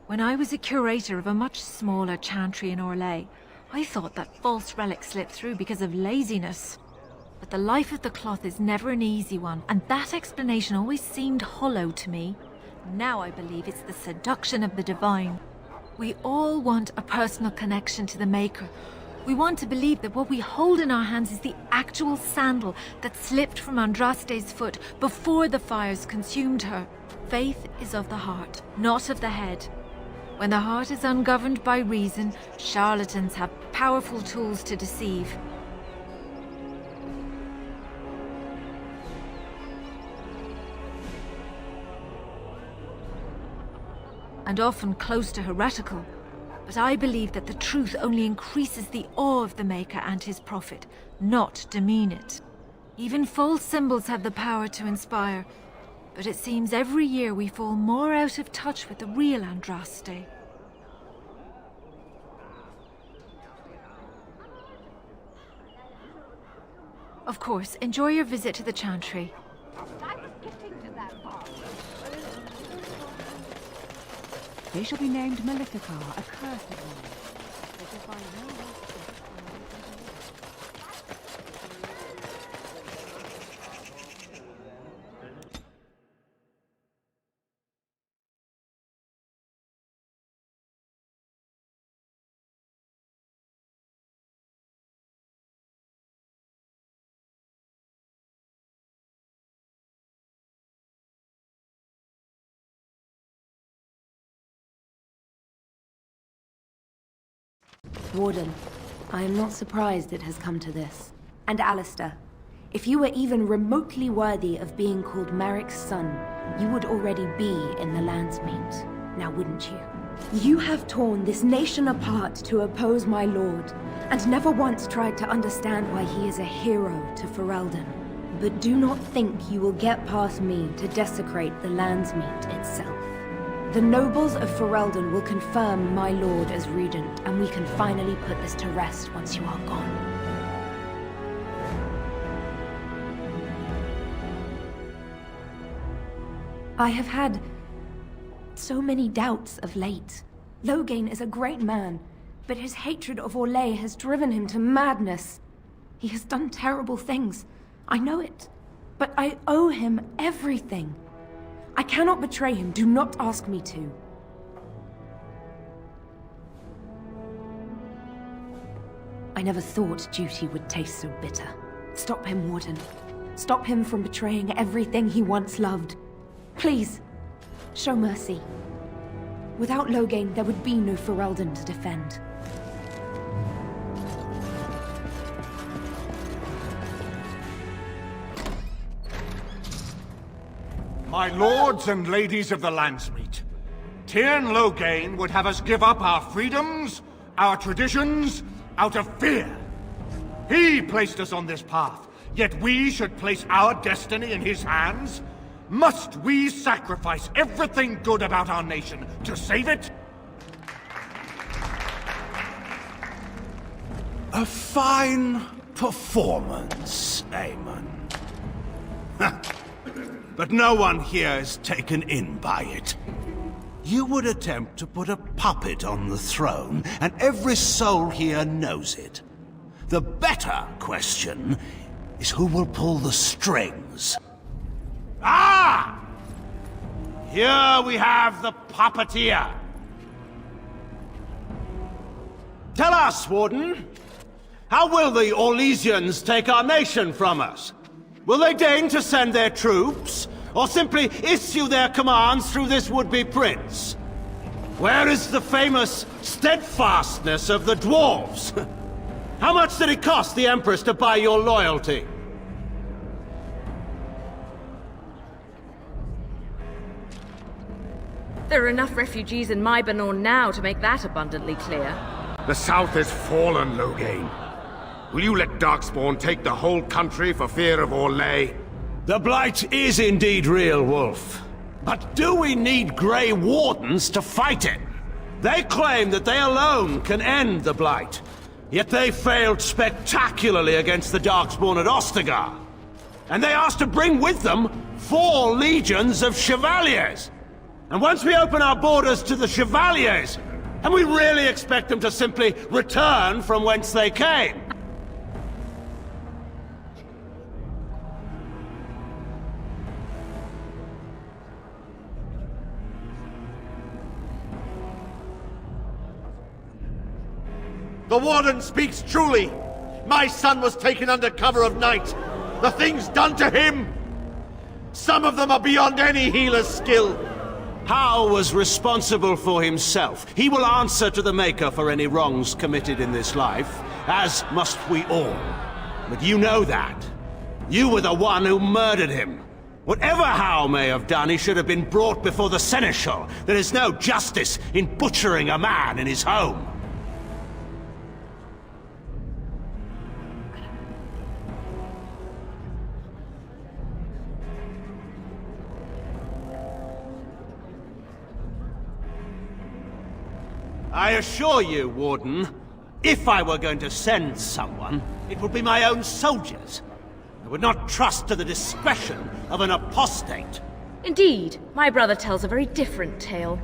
When I was a curator of a much smaller chantry in Orlais, I thought that false relics slipped through because of laziness. But the life of the cloth is never an easy one, and that explanation always seemed hollow to me. Now I believe it's the seduction of the divine. We all want a personal connection to the Maker. We want to believe that what we hold in our hands is the actual sandal that slipped from Andraste's foot before the fires consumed her. Faith is of the heart, not of the head. When the heart is ungoverned by reason, charlatans have powerful tools to deceive. And often close to heretical. But I believe that the truth only increases the awe of the Maker and his prophet, not demean it. Even false symbols have the power to inspire. But it seems every year we fall more out of touch with the real Andraste. Of course, enjoy your visit to the Chantry. I was getting to that part. They shall be named Maleficar, a cursed one. They shall find no rest. Warden, I am not surprised it has come to this. And Alistair, if you were even remotely worthy of being called Merrick's son, you would already be in the Landsmeet, now wouldn't you? You have torn this nation apart to oppose my lord, and never once tried to understand why he is a hero to Ferelden. But do not think you will get past me to desecrate the Landsmeet itself. The nobles of Ferelden will confirm my lord as regent, and we can finally put this to rest once you are gone. I have had so many doubts of late. Loghain is a great man, but his hatred of Orlais has driven him to madness. He has done terrible things. I know it, but I owe him everything. I cannot betray him. Do not ask me to. I never thought duty would taste so bitter. Stop him, Warden. Stop him from betraying everything he once loved. Please, show mercy. Without Loghain, there would be no Ferelden to defend. My lords and ladies of the Landsmeet, Tyrn Loghain would have us give up our freedoms, our traditions, out of fear. He placed us on this path, yet we should place our destiny in his hands? Must we sacrifice everything good about our nation to save it? A fine performance, Aemon. But no one here is taken in by it. You would attempt to put a puppet on the throne, and every soul here knows it. The better question is who will pull the strings. Ah! Here we have the puppeteer. Tell us, Warden, how will the Orlesians take our nation from us? Will they deign to send their troops, or simply issue their commands through this would-be prince? Where is the famous steadfastness of the dwarves? How much did it cost the Empress to buy your loyalty? There are enough refugees in Mybanor now to make that abundantly clear. The South has fallen, Loghain. Will you let Darkspawn take the whole country for fear of Orlais? The Blight is indeed real, Wolf. But do we need Grey Wardens to fight it? They claim that they alone can end the Blight, yet they failed spectacularly against the Darkspawn at Ostagar. And they asked to bring with them 4 legions of Chevaliers. And once we open our borders to the Chevaliers, and we really expect them to simply return from whence they came? The Warden speaks truly. My son was taken under cover of night. The things done to him, some of them are beyond any healer's skill. Hal was responsible for himself. He will answer to the Maker for any wrongs committed in this life, as must we all. But you know that. You were the one who murdered him. Whatever Hal may have done, he should have been brought before the Seneschal. There is no justice in butchering a man in his home. I assure you, Warden, if I were going to send someone, it would be my own soldiers. I would not trust to the discretion of an apostate. Indeed, my brother tells a very different tale.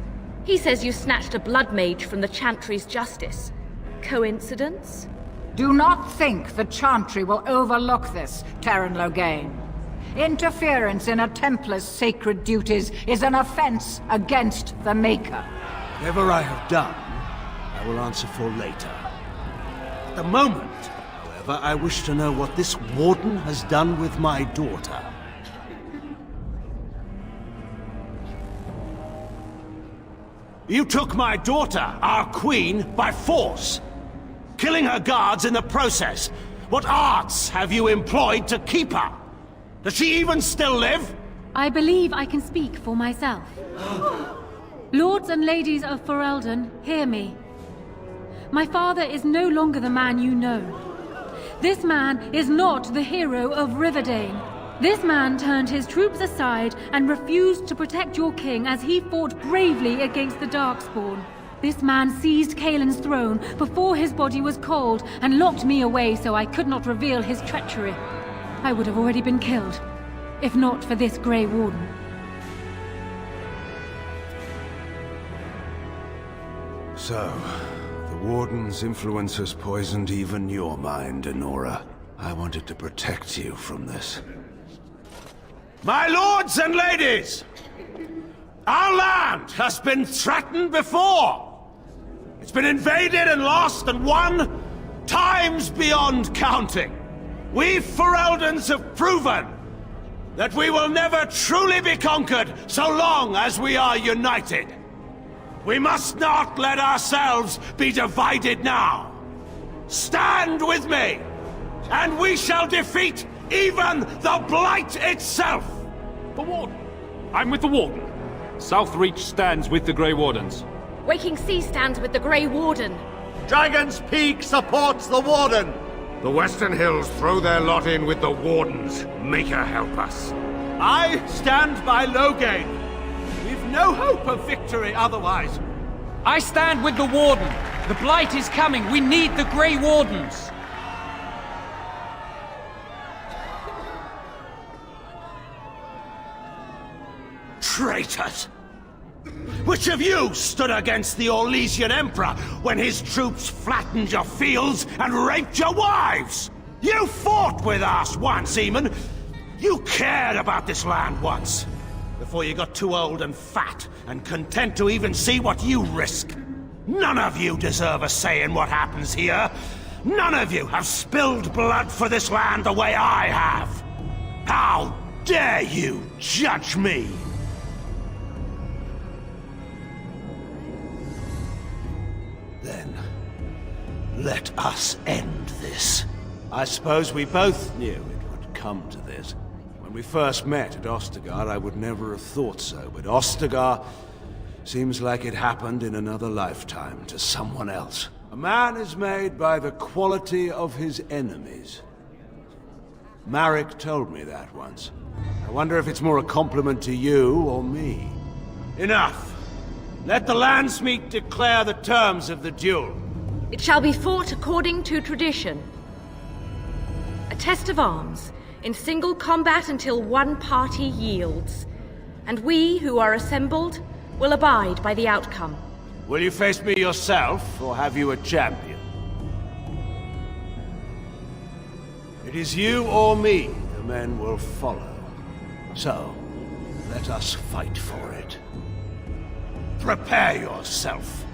He says you snatched a blood mage from the Chantry's justice. Coincidence? Do not think the Chantry will overlook this, Teyrn Loghain. Interference in a Templar's sacred duties is an offense against the Maker. Whatever I have done, I will answer for later. At the moment, however, I wish to know what this warden has done with my daughter. You took my daughter, our queen, by force, killing her guards in the process. What arts have you employed to keep her? Does she even still live? I believe I can speak for myself. Lords and ladies of Ferelden, hear me. My father is no longer the man you know. This man is not the hero of Riverdane. This man turned his troops aside and refused to protect your king as he fought bravely against the Darkspawn. This man seized Cailan's throne before his body was cold and locked me away so I could not reveal his treachery. I would have already been killed, if not for this Grey Warden. So, the Warden's influence has poisoned even your mind, Enora. I wanted to protect you from this. My lords and ladies! Our land has been threatened before! It's been invaded and lost and won times beyond counting. We Fereldans have proven that we will never truly be conquered so long as we are united. We must not let ourselves be divided now. Stand with me, and we shall defeat even the Blight itself! The Warden. I'm with the Warden. Southreach stands with the Grey Wardens. Waking Sea stands with the Grey Warden. Dragon's Peak supports the Warden. The Western Hills throw their lot in with the Wardens. Maker help us. I stand by Loghain. We've no hope of victory otherwise. I stand with the Warden. The Blight is coming. We need the Grey Wardens. Traitors! Which of you stood against the Orlesian Emperor when his troops flattened your fields and raped your wives? You fought with us once, Eamon. You cared about this land once. Before you got too old and fat and content to even see what you risk. None of you deserve a say in what happens here. None of you have spilled blood for this land the way I have. How dare you judge me? Then, let us end this. I suppose we both knew it would come to this. When we first met at Ostagar, I would never have thought so, but Ostagar seems like it happened in another lifetime to someone else. A man is made by the quality of his enemies. Marek told me that once. I wonder if it's more a compliment to you or me. Enough! Let the Landsmeet declare the terms of the duel. It shall be fought according to tradition. A test of arms, in single combat until one party yields. And we, who are assembled, will abide by the outcome. Will you face me yourself, or have you a champion? It is you or me the men will follow. So, let us fight for it. Prepare yourself.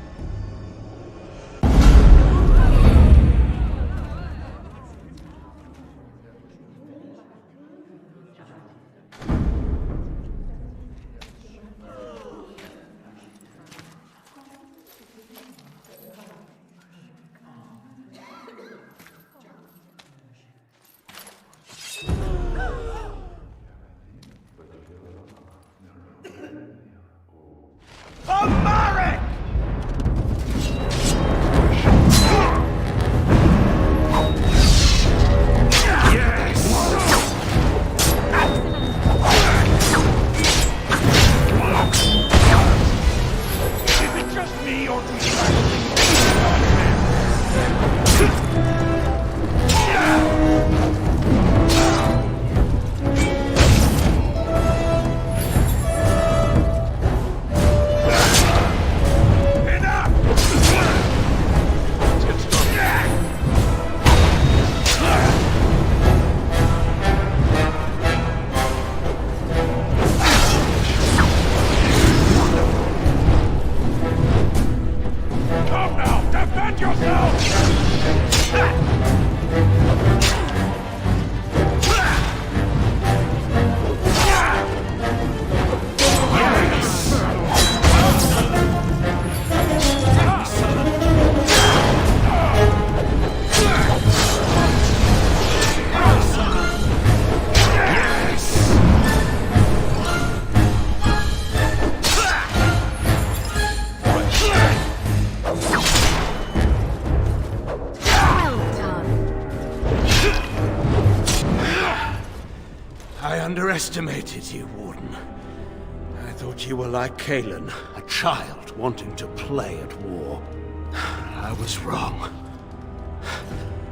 underestimated you, Warden. I thought you were like Kalen, a child wanting to play at war. I was wrong.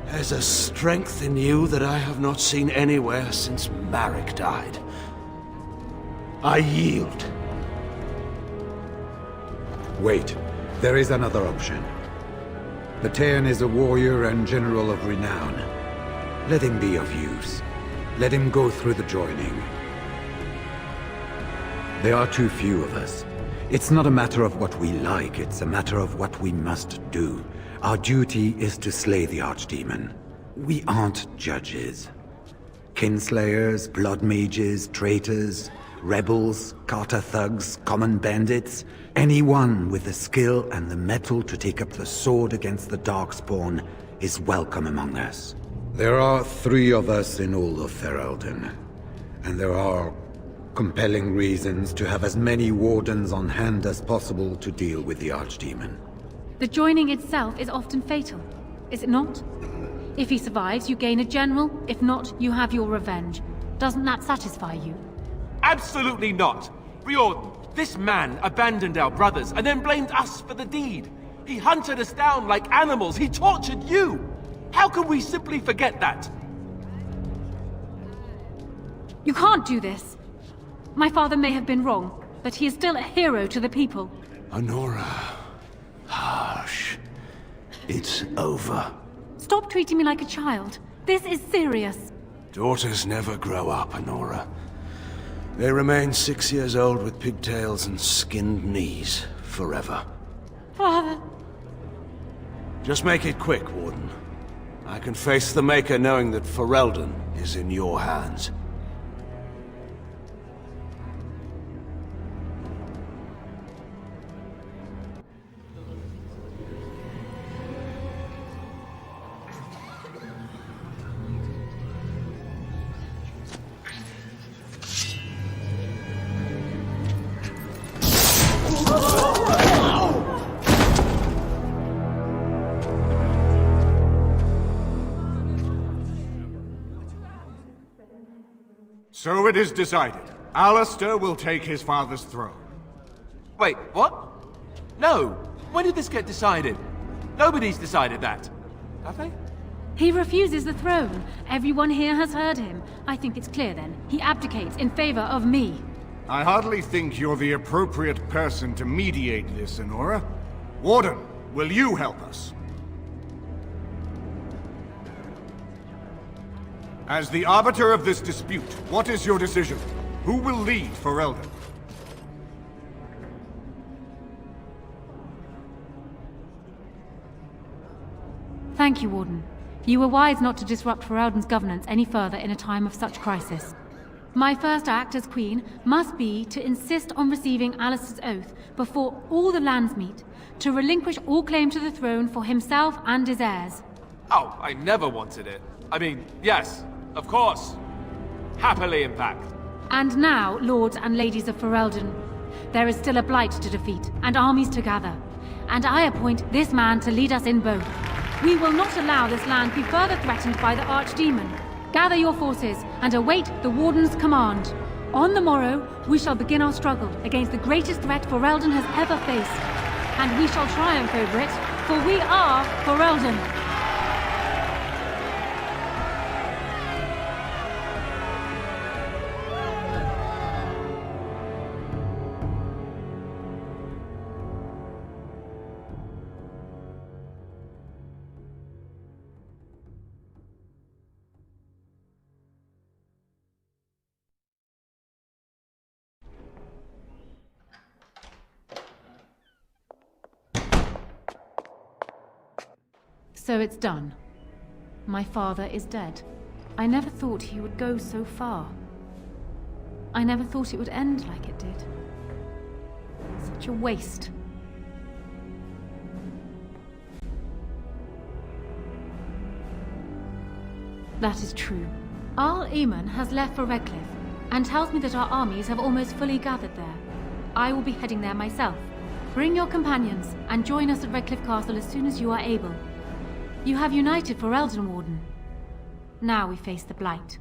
There's a strength in you that I have not seen anywhere since Marek died. I yield. Wait. There is another option. Batean is a warrior and general of renown. Let him be of use. Let him go through the joining. There are too few of us. It's not a matter of what we like, it's a matter of what we must do. Our duty is to slay the Archdemon. We aren't judges. Kinslayers, blood mages, traitors, rebels, Carter thugs, common bandits. Anyone with the skill and the mettle to take up the sword against the Darkspawn is welcome among us. There are 3 of us in all of Ferelden, and there are compelling reasons to have as many wardens on hand as possible to deal with the Archdemon. The joining itself is often fatal, is it not? If he survives, you gain a general. If not, you have your revenge. Doesn't that satisfy you? Absolutely not! Riordan, this man abandoned our brothers and then blamed us for the deed. He hunted us down like animals. He tortured you! How can we simply forget that? You can't do this. My father may have been wrong, but he is still a hero to the people. Honora. Hush. It's over. Stop treating me like a child. This is serious. Daughters never grow up, Honora. They remain 6 years old with pigtails and skinned knees forever. Father. Just make it quick, Warden. I can face the Maker knowing that Ferelden is in your hands. So it is decided. Alistair will take his father's throne. Wait, what? No! When did this get decided? Nobody's decided that. Have they? He refuses the throne. Everyone here has heard him. I think it's clear then. He abdicates in favor of me. I hardly think you're the appropriate person to mediate this, Honora. Warden, will you help us? As the arbiter of this dispute, what is your decision? Who will lead Ferelden? Thank you, Warden. You were wise not to disrupt Ferelden's governance any further in a time of such crisis. My first act as Queen must be to insist on receiving Alistair's oath before all the lands meet, to relinquish all claim to the throne for himself and his heirs. Oh, I never wanted it. I mean, yes, of course. Happily, in fact. And now, lords and ladies of Ferelden, there is still a blight to defeat and armies to gather. And I appoint this man to lead us in both. We will not allow this land be further threatened by the Archdemon. Gather your forces and await the Warden's command. On the morrow, we shall begin our struggle against the greatest threat Ferelden has ever faced. And we shall triumph over it, for we are Ferelden. So it's done. My father is dead. I never thought he would go so far. I never thought it would end like it did. Such a waste. That is true. Arl Eamon has left for Redcliffe, and tells me that our armies have almost fully gathered there. I will be heading there myself. Bring your companions, and join us at Redcliffe Castle as soon as you are able. You have united Ferelden, Warden. Now we face the Blight.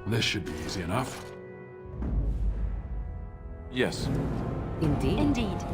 This should be easy enough. Yes. Indeed. Indeed.